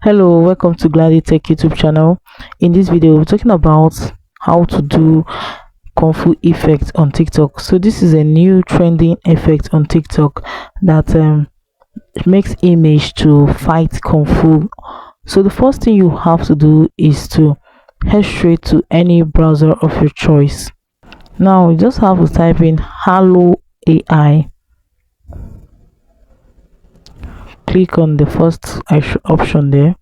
Hello, welcome to Gladly Tech YouTube channel. In this video, we're talking about how to do Kungfu effect on TikTok. So this is a new trending effect on TikTok that makes image to fight Kungfu. So the first thing you have to do is to head straight to any browser of your choice. Now you just have to type in Hello AI. Click on the first option there.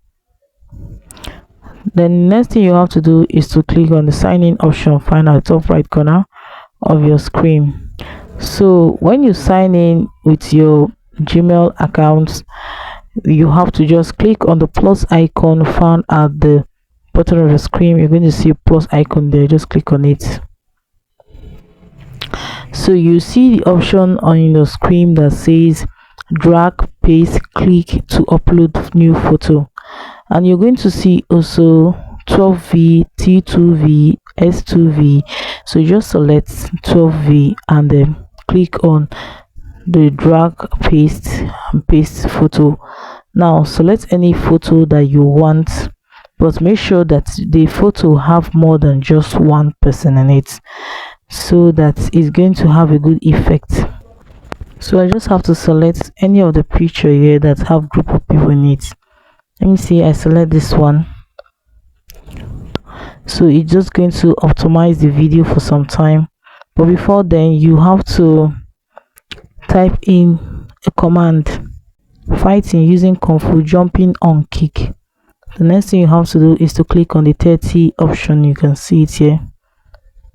Then the next thing you have to do is to click on the sign in option found at the top right corner of your screen. So when you sign in with your Gmail account, you have to just click on the plus icon found at the bottom of the screen. You're going to see a plus icon there. Just click on it. So you see the option on your screen that says drag, paste, click to upload new photo, and you're going to see also 12V, T2V, S2V. So you just select 12V and then click on the drag, paste and paste photo. Now select any photo that you want, but make sure that the photo have more than just one person in it, so that it's going to have a good effect. So I just have to select any of the picture here that have group of people in it. Let me see, I select this one. So it's just going to optimize the video for some time, but before then you have to type in a command: fighting using Kongfu, jumping on kick. The next thing you have to do is to click on the 30 option. You can see it here,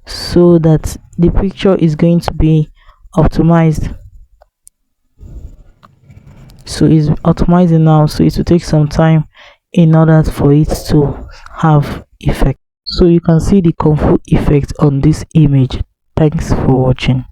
so that the picture is going to be optimized. So it's optimizing now, so it will take some time in order for it to have effect. So you can see the Kungfu effect on this image. Thanks for watching.